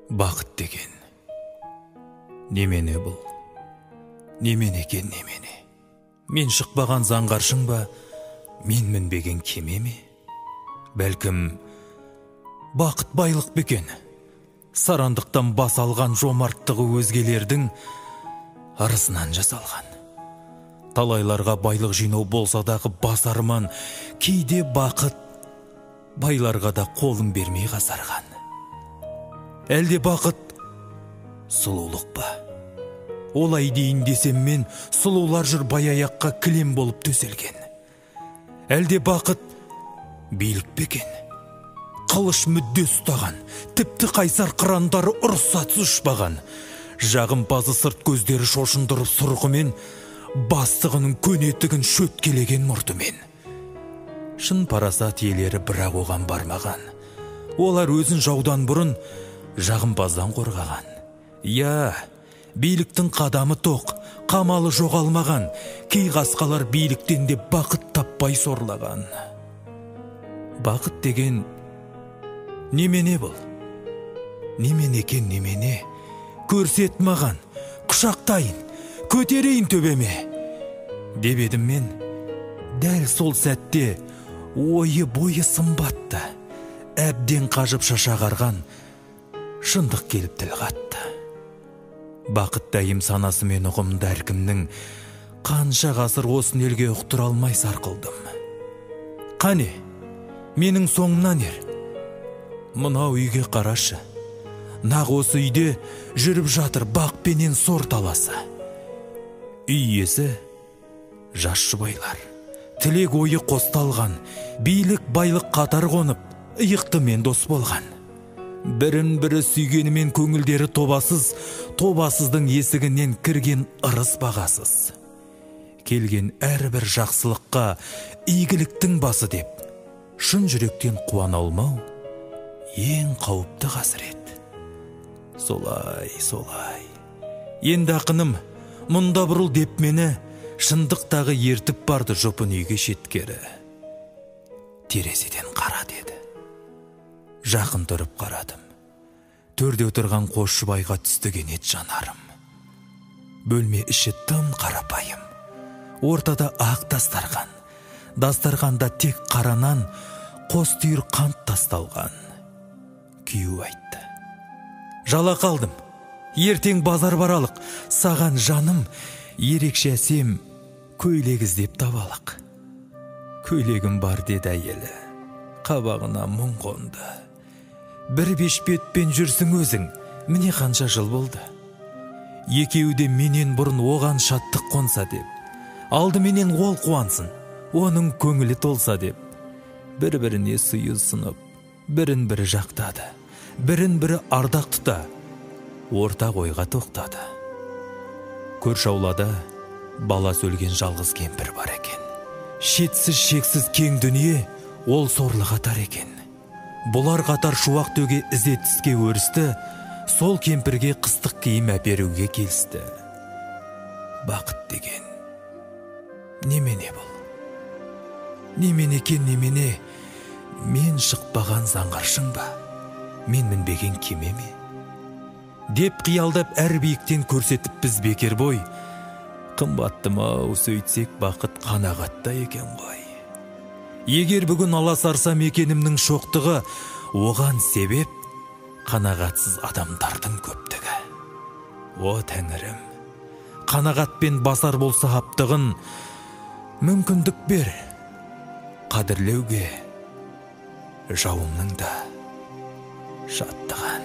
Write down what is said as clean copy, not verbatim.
Бақыт деген немене бұл? Немене екен немене? Мен шықпаған заңғаршың ба, мен мінбеген кеме ме? Бәлкім бақыт байлық бекен, сарандықтан бас алған жомарттығы өзгелердің арысынан жасалған. Талайларға байлық жинау болса дағы бас арман, кейде бақыт байларға да қолын бермей қасарған. Әлде бақыт сұлулық па? Олай дейін десем мен, сұлулар жүр баяяққа кілем болып төселген. Әлде бақыт билік бекен, қылыш мүдде ұстаған, тіпті қайсар қырандары ұрсатсыз ұшпаған. Жағымпазы сырт көздері шошындырып сұрғымен, бастығының көнетігін шөткелеген мұртымен. Шын парасат иелері бірақ оған бармаған. Олар өзін жаудан бұрын жағымпаздан қорғаған. Я, биліктің қадамы тоқ, қамалы жоғалмаған, кей қасқалар биліктен де бақыт таппай сорлаған. Бақыт деген немене бұл? Немене екен немене? Көрсет маған, құшақтайын, көтерейін төбеме. Деп едім мен, дәл сол сәтте ойы бойы сымбатты, әбден қажып шашағарған шындық келіп тіл қатты. Бақыт дайым санасы мен ұғымды әркімнің қанша ғасыр осын елге ұқтыра алмай сарқылдым. Қане, менің соңымнан ер. Мынау үйге қарашы. Нақ осы үйде жүріп жатыр бақ пенен сор таласы. Үй иесі жас жұбайлар. Тілек ойы қосталған, билік байлық қатар қонып, иықтымен дос болған. Бірін-бірі сүйгенімен көңілдері тобасыз, тобасыздың есігінен кірген ырыс бағасыз. Келген әрбір жақсылыққа игіліктің басы деп, шын жүректен қуана алмау ең қауіпті қасірет. Солай. Енді ақыным, мұнда бұрыл деп мені шындықтағы ертіп барды жұпын үйге шеткері. Терезеден қара деді. Жақын тұрып қарадым. Төрде отырған қос жұбайға түсті кенет жанарым. Бөлме іші тым қарапайым. Ортада ақ дастархан. Дастарханда тек қаранан қос түйір қант тасталған. Күйеу айтты. Жала қалдым. Ертең базар баралық. Саған жаным ерекше әсем көйлек іздеп табалық. Көйлегім бар деді әйелі. Қабағына мұң қонды. Бір бешпетпен жүрсің өзің, міне қанша жыл болды. Екеуде менен бұрын оған шаттық қонса деп, алды менен ол қуансын, оның көңілі толса деп. Бір-біріне сүйі сынып, бірін-бірі жақтады, бірін-бірі ардақ тұта, ортақ ойға тоқтады. Көрші аулада бала сөлген жалғыз кемпір бар екен. Шетсіз шексіз кең дүние ол сорлы қатар екен. Бұлар қатар шуақ төге ізет тіске өрісті, сол кемпірге қыстық киім әперуге келісті. Бақыт деген немене бұл? Немене екен немене? Мен шықпаған заңғаршың ба? Мен мінбеген кеме ме? Деп қиялдап әр биіктен көрсетіп біз бекер бой. Қымбаттым-ау, сөйтсек бақыт қанағатта екен ғой. Егер бүгін аласарсам екенімнің шоқтығы, оған себеп қанағатсыз адамдардың көптігі. О тәңірім, қанағатпен басар болса аптығын, мүмкіндік бер, қадірлеуге жауымның да шаттығын.